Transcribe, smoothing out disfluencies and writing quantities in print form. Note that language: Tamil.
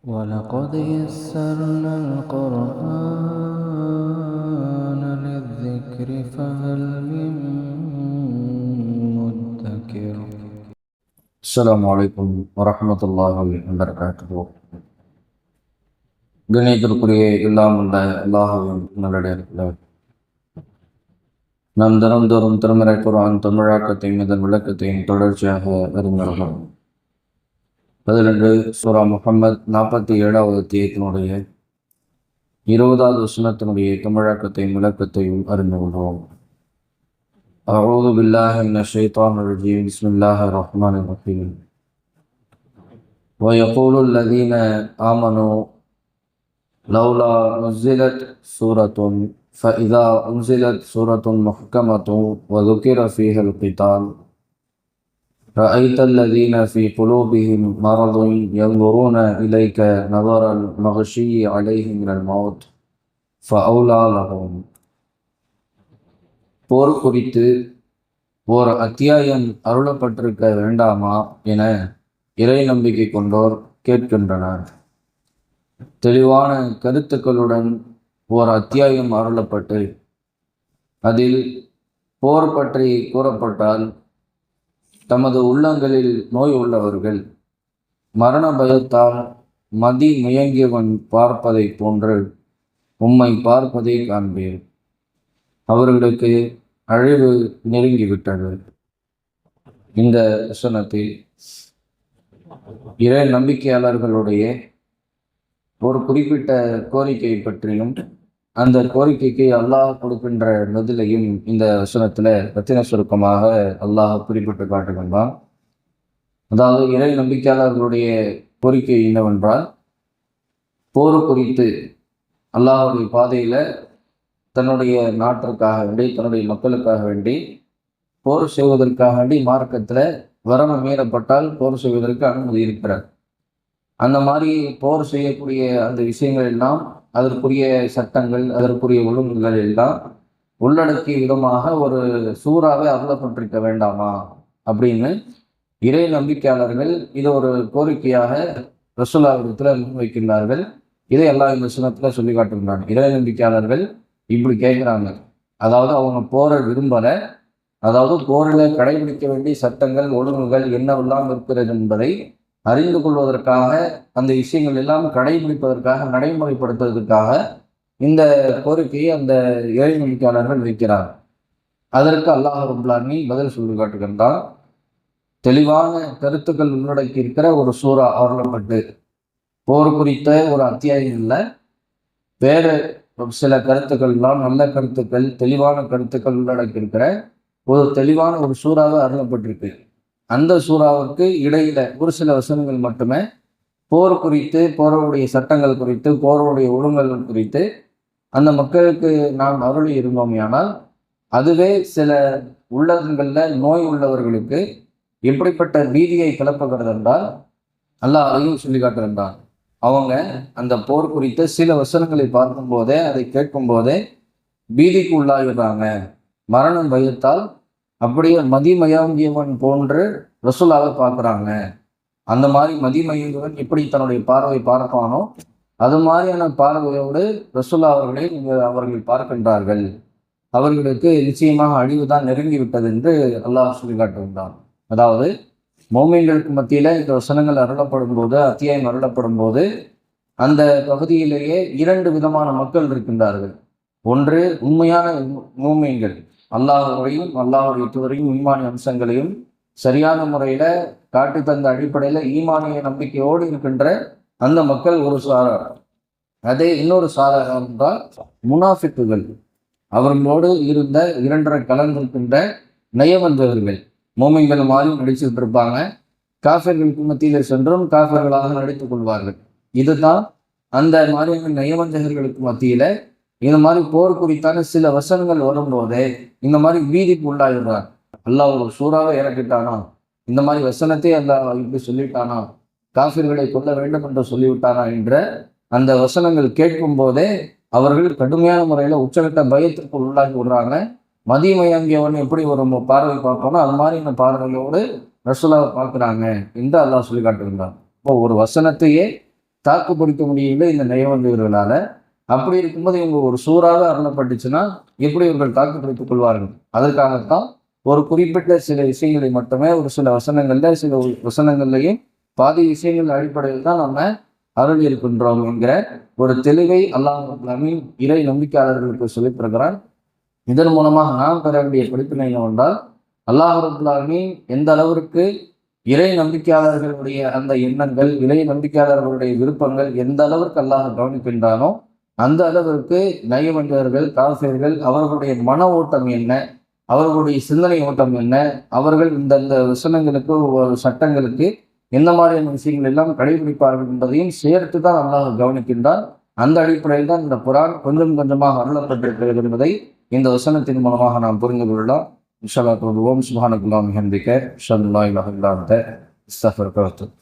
وَلَقَدْ يَسَّرْنَا الْقُرْآنَ لِلذِّكْرِ فَهَلْ مِن مُّدَّكِرٍ. السلام عليكم ورحمة الله وبركاته. கணியத்திற்குரிய இல்லாமல் அல்லாஹ்வின் நல்லடியார்களே, நாம் தினந்தோறும் திருமறை குர்ஆன் தமிழாக்கத்தையும் இதன் விளக்கத்தையும் தொடர்ச்சியாக அறிஞர்கள் 12 சூரா முஹம்மத் 47வது அத்தியாயத்தினுடைய 20வது வசனத்தினுடைய தமிழாக்கத்தையும் விளக்கத்தையும் அறிந்து கொள்வோம். அஊது பில்லாஹி மினஷ் ஷைத்தானிர் ரஜீம். பிஸ்மில்லாஹிர் ரஹ்மானிர் ரஹீம். وَيَقُولُ الَّذِينَ آمَنُوا لَوْلَا نُزِّلَتْ سُورَةٌ فَإِذَا أُنزِلَتْ سُورَةٌ مُحْكَمَةٌ وَذُكِرَ فِيهَا الْقِتَالُ رَأَيْتَ الَّذِينَ فِي قُلُوبِهِمْ مَرَضٌ يَنظُرُونَ إِلَيْكَ نَظَرَ الْمَغْشِيِّ عَلَيْهِ مِنَ الْمَوْتِ فَأَوْلَى لَهُمْ. போர் குறித்து ஓர் அத்தியாயம் அருளப்பட்டிருக்க வேண்டாமா என இறை நம்பிக்கை கொண்டோர் கேட்கின்றனர். தெளிவான கருத்துக்களுடன் ஓர் அத்தியாயம் அருளப்பட்டு அதில் போர் பற்றி கூறப்பட்டால் தமது உள்ளங்களில் நோய் உள்ளவர்கள் மரண பயத்தால் மதி முயங்கியவன் பார்ப்பதை போன்று உம்மை பார்ப்பதை காண்பீர். அவர்களுக்கு அழிவு நெருங்கிவிட்டது. இந்த வசனத்தில் இறை நம்பிக்கையாளர்களுடைய ஒரு குறிப்பிட்ட கோரிக்கை பற்றியும் அந்த கோரிக்கைக்கு அல்லாஹ் கொடுக்கின்ற பதிலையும் இந்த வசனத்தில் ரத்தின சுருக்கமாக அல்லாஹ் குறிப்பிட்டு காட்டுகின்றான். அதாவது இறை நம்பிக்கையாளர்களுடைய கோரிக்கை என்னவென்றால், போர் குறித்து அல்லாஹுடைய பாதையில் தன்னுடைய நாட்டிற்காக வேண்டி தன்னுடைய மக்களுக்காக வேண்டி போர் செய்வதற்காக வேண்டி மார்க்கத்தில் வரம்பு மீறப்பட்டால் போர் செய்வதற்கு அனுமதி இருக்கிறார். அந்த மாதிரி போர் செய்யக்கூடிய அந்த விஷயங்கள் எல்லாம் அதற்குரிய சட்டங்கள் அதற்குரிய ஒழுங்குகள் எல்லாம் உள்ளடக்கிய விதமாக ஒரு சூறாவை அருளப்பட்டிருக்க வேண்டாமா அப்படின்னு இறை நம்பிக்கையாளர்கள் இதை ஒரு கோரிக்கையாக ரசூலுல்லாஹ்விடத்தில் முன்வைக்கின்றார்கள். இதை எல்லா இந்த வசனத்தில் சொல்லி காட்டுகின்றாங்க. இறை நம்பிக்கையாளர்கள் இப்படி கேட்குறாங்க. அதாவது அவங்க போரை விரும்பலை, அதாவது போரில் கடைபிடிக்க வேண்டிய சட்டங்கள் ஒழுங்குகள் என்னவெல்லாம் இருக்கிறது என்பதை அறிந்து கொள்வதற்காக அந்த விஷயங்கள் எல்லாம் கடைபிடிப்பதற்காக நடைமுறைப்படுத்துவதற்காக இந்த கோரிக்கையை அந்த ஏழை நம்பிக்கையாளர்கள் வைக்கிறார். அதற்கு அல்லாஹ் ரப்பல் ஆலமீன் பதில் சொல்லி காட்டுகின்றான். தெளிவான கருத்துக்கள் உள்ளடக்கி இருக்கிற ஒரு சூறா அருளப்பட்டு போர் குறித்த ஒரு அத்தியாயம் இல்லை, வேறு சில கருத்துக்கள் எல்லாம் நல்ல கருத்துக்கள் தெளிவான கருத்துக்கள் உள்ளடக்கி இருக்கிற ஒரு தெளிவான ஒரு சூறாவை அருளப்பட்டிருக்கு. அந்த சூறாவுக்கு இடையில ஒரு சில வசனங்கள் மட்டுமே போர் குறித்து, போருடைய சட்டங்கள் குறித்து, போருடைய ஒழுங்குகள் குறித்து அந்த மக்களுக்கு நாம் அருளி இருந்தோமையானால் அதுவே சில உள்ளங்களில் நோய் உள்ளவர்களுக்கு எப்படிப்பட்ட பீதியை கிளப்புகிறது என்றால் அல்லாஹ் அதையும் சொல்லி காட்டுகின்றான். அவங்க அந்த போர் குறித்த சில வசனங்களை பார்க்கும் போதே அதை கேட்கும் போதே பீதிக்கு உள்ளாகிறாங்க. மரணம் பயத்தால் அப்படியே மதிமயங்கியவன் போன்று ரசூலாவை பார்க்குறாங்க. அந்த மாதிரி மதிமயங்கியவன் எப்படி தன்னுடைய பார்வை பார்ப்பானோ அது மாதிரியான பார்வையோடு ரசூலா அவர்களை அவர்கள் பார்க்கின்றார்கள். அவர்களுக்கு நிச்சயமாக அழிவுதான் நெருங்கிவிட்டது என்று அல்லாஹ் சொல்லி காட்டுகின்றான். அதாவது மோமீன்களுக்கு மத்தியில் இந்த வசனங்கள் அருளப்படும் போது, அத்தியாயம் அருளப்படும் போது அந்த பகுதியிலேயே 2 விதமான மக்கள் இருக்கின்றார்கள். ஒன்று உண்மையான மோமீன்கள், அல்லாஹ்வையும் அல்லாஹ்வுடைய தூதரையும் ஈமானிய அம்சங்களையும் சரியான முறையில் காட்டி தந்த அடிப்படையில் ஈமானிய நம்பிக்கையோடு இருக்கின்ற அந்த மக்கள் ஒரு சாரார். அதே இன்னொரு சாரார் என்றால் முனாஃபிக்குகள், அவர்களோடு இருந்த 2.5 கலந்திருக்கின்ற நயவந்தவர்கள். மோமின்கள் மாதிரி நடிச்சுட்டு இருப்பாங்க, காஃபிர்களுக்கு மத்தியில் சென்றும் காஃபிர்களாக நடித்துக் கொள்வார்கள். இதுதான் அந்த மாதிரியான நயவஞ்சகர்களுக்கு மத்தியில் இந்த மாதிரி போர் குறித்தான சில வசனங்கள் வரும்போதே இந்த மாதிரி பீதிக்கு உள்ளாகிறார். அல்லாஹ் ஒரு சூறாவை இறக்கிட்டானா, இந்த மாதிரி வசனத்தை அல்லாஹ் இப்படி சொல்லிட்டானா, காஃபிர்களை கொல்ல வேண்டும் என்று சொல்லிவிட்டானா என்ற அந்த வசனங்கள் கேட்கும் போதே அவர்கள் கடுமையான முறையில் உச்சகட்ட பயத்திற்கு உள்ளாகி விடுறாங்க. மதிமயங்கியவன் எப்படி ஒரு பார்வை பார்ப்போனோ அது மாதிரி இந்த பார்வையோடு ரசூலாவை பார்க்குறாங்க என்று அல்லாஹ் சொல்லி காட்டுகின்றான். இப்போ ஒரு வசனத்தையே தாக்கு பிடிக்க முடியல இந்த நயவஞ்சகர்களால. அப்படி இருக்கும்போது இவங்க ஒரு சூறாக அருளப்பட்டுச்சுன்னா எப்படி இவர்கள் தாக்கு பிடித்துக் கொள்வார்கள்? அதற்காகத்தான் ஒரு குறிப்பிட்ட சில விஷயங்களை மட்டுமே ஒரு சில வசனங்கள்லையும் பாதி விஷயங்கள் அடிப்படையில் தான் நம்ம அருள் இருக்கின்றோம் என்கிற ஒரு தெளிவை அல்லாஹ் ரப்பல் ஆலமீன் இறை நம்பிக்கையாளர்களுக்கு சொல்லித் தருகிறான். இதன் மூலமாக நாம் பெற வேண்டிய படிப்பினை என்னவென்றால், அல்லாஹ் ரப்பல் ஆலமீன் எந்த அளவிற்கு இறை நம்பிக்கையாளர்களுடைய அந்த எண்ணங்கள், இறை நம்பிக்கையாளர்களுடைய விருப்பங்கள் எந்த அளவிற்கு அல்லாஹ் கவனிக்கின்றானோ அந்த அளவிற்கு நயவஞ்சகர்கள், காஃபிர்கள் அவர்களுடைய மன ஓட்டம் என்ன, அவர்களுடைய சிந்தனை ஓட்டம் என்ன, அவர்கள் இந்த வசனங்களுக்கு சட்டங்களுக்கு எந்த மாதிரியான விஷயங்கள் எல்லாம் கடைபிடிப்பார்கள் என்பதையும் சேர்த்து தான் அல்லாஹ் கவனிக்கின்றான். அந்த அடிப்படையில் தான் இந்த குர்ஆன் கொஞ்சம் கொஞ்சமாக அருளப்பட்டிருக்கிறது என்பதை இந்த வசனத்தின் மூலமாக நாம் புரிந்து கொள்ளலாம். இன்ஷா அல்லாஹ். ஓம் சுப்ஹானல்லாஹி வ பிஹம்திஹி, அஷ்ஹது அல்லா இலாஹா இல்லா அன்த, அஸ்தக்ஃபிருக வ அத்தூபு.